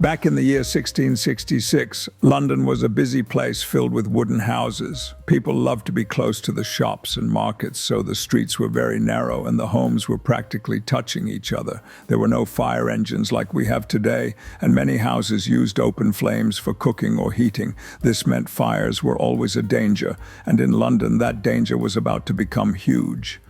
Back in the year 1666, London was a busy place filled with wooden houses. People loved to be close to the shops and markets, so the streets were very narrow and the homes were practically touching each other. There were no fire engines like we have today, and many houses used open flames for cooking or heating. This meant fires were always a danger, and in London that danger was about to become huge.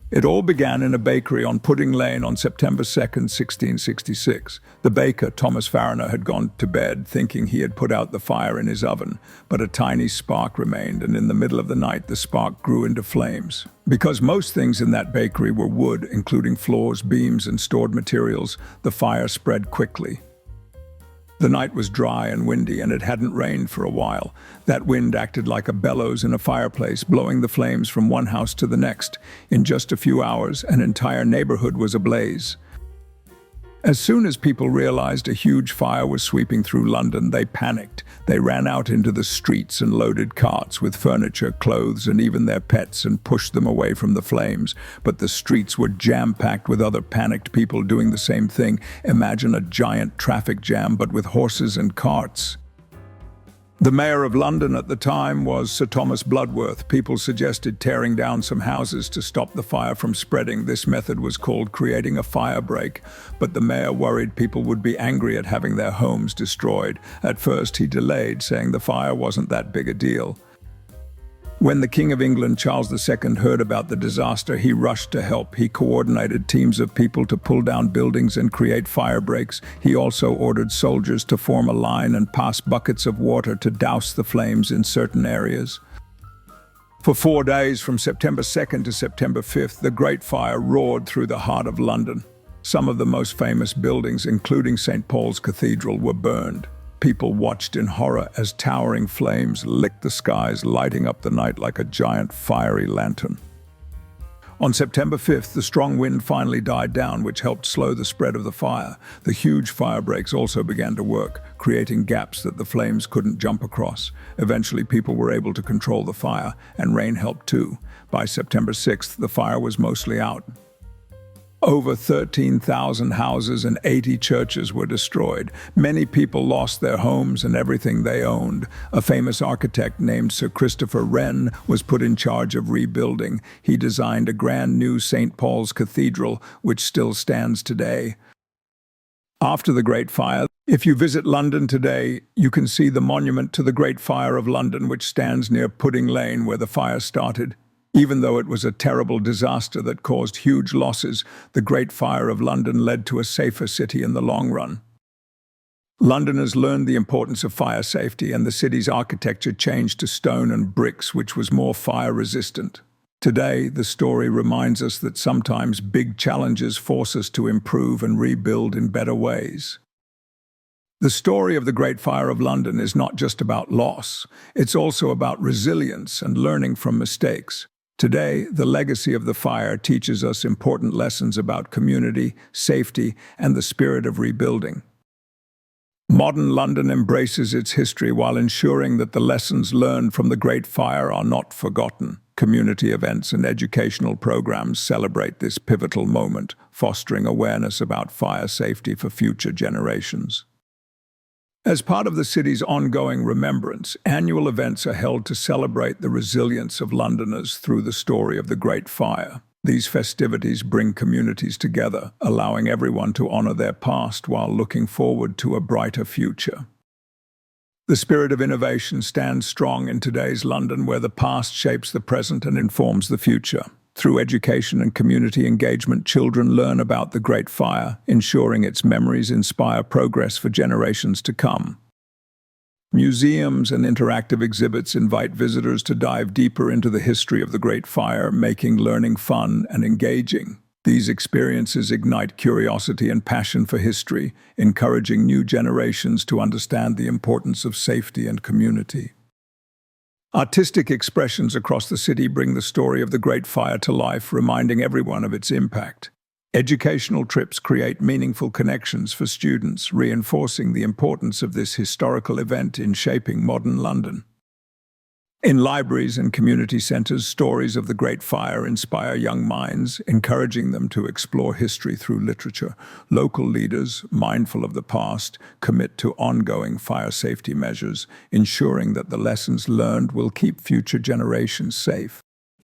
It all began in a bakery on Pudding Lane on September 2nd, 1666. The baker, Thomas Fariner, had gone to bed thinking he had put out the fire in his oven, but a tiny spark remained, and in the middle of the night the spark grew into flames. Because most things in that bakery were wood, including floors, beams, and stored materials, the fire spread quickly. The night was dry and windy, and it hadn't rained for a while. That wind acted like a bellows in a fireplace, blowing the flames from one house to the next. In just a few hours, an entire neighborhood was ablaze. As soon as people realized a huge fire was sweeping through London, they panicked. They ran out into the streets and loaded carts with furniture, clothes, and even their pets and pushed them away from the flames. But the streets were jam-packed with other panicked people doing the same thing. Imagine a giant traffic jam, but with horses and carts. The mayor of London at the time was Sir Thomas Bloodworth. People suggested tearing down some houses to stop the fire from spreading. This method was called creating a fire break, but the mayor worried people would be angry at having their homes destroyed. At first he delayed, saying the fire wasn't that big a deal. When the King of England, Charles II, heard about the disaster, he rushed to help. He coordinated teams of people to pull down buildings and create fire breaks. He also ordered soldiers to form a line and pass buckets of water to douse the flames in certain areas. For 4 days, from September 2nd to September 5th, the Great Fire roared through the heart of London. Some of the most famous buildings, including St. Paul's Cathedral, were burned. People watched in horror as towering flames licked the skies, lighting up the night like a giant fiery lantern. On September 5th, the strong wind finally died down, which helped slow the spread of the fire. The huge fire breaks also began to work, creating gaps that the flames couldn't jump across. Eventually, people were able to control the fire, and rain helped too. By September 6th, the fire was mostly out. Over 13,000 houses and 80 churches were destroyed. Many people lost their homes and everything they owned. A famous architect named Sir Christopher Wren was put in charge of rebuilding. He designed a grand new St. Paul's Cathedral, which still stands today. After the Great Fire, if you visit London today, you can see the monument to the Great Fire of London, which stands near Pudding Lane, where the fire started. Even though it was a terrible disaster that caused huge losses, the Great Fire of London led to a safer city in the long run. Londoners learned the importance of fire safety, and the city's architecture changed to stone and bricks, which was more fire-resistant. Today, the story reminds us that sometimes big challenges force us to improve and rebuild in better ways. The story of the Great Fire of London is not just about loss, it's also about resilience and learning from mistakes. Today, the legacy of the fire teaches us important lessons about community, safety, and the spirit of rebuilding. Modern London embraces its history while ensuring that the lessons learned from the Great Fire are not forgotten. Community events and educational programs celebrate this pivotal moment, fostering awareness about fire safety for future generations. As part of the city's ongoing remembrance, annual events are held to celebrate the resilience of Londoners through the story of the Great Fire. These festivities bring communities together, allowing everyone to honor their past while looking forward to a brighter future. The spirit of innovation stands strong in today's London, where the past shapes the present and informs the future. Through education and community engagement, children learn about the Great Fire, ensuring its memories inspire progress for generations to come. Museums and interactive exhibits invite visitors to dive deeper into the history of the Great Fire, making learning fun and engaging. These experiences ignite curiosity and passion for history, encouraging new generations to understand the importance of safety and community. Artistic expressions across the city bring the story of the Great Fire to life, reminding everyone of its impact. Educational trips create meaningful connections for students, reinforcing the importance of this historical event in shaping modern London. In libraries and community centers, stories of the Great Fire inspire young minds, encouraging them to explore history through literature. Local leaders, mindful of the past, commit to ongoing fire safety measures, ensuring that the lessons learned will keep future generations safe.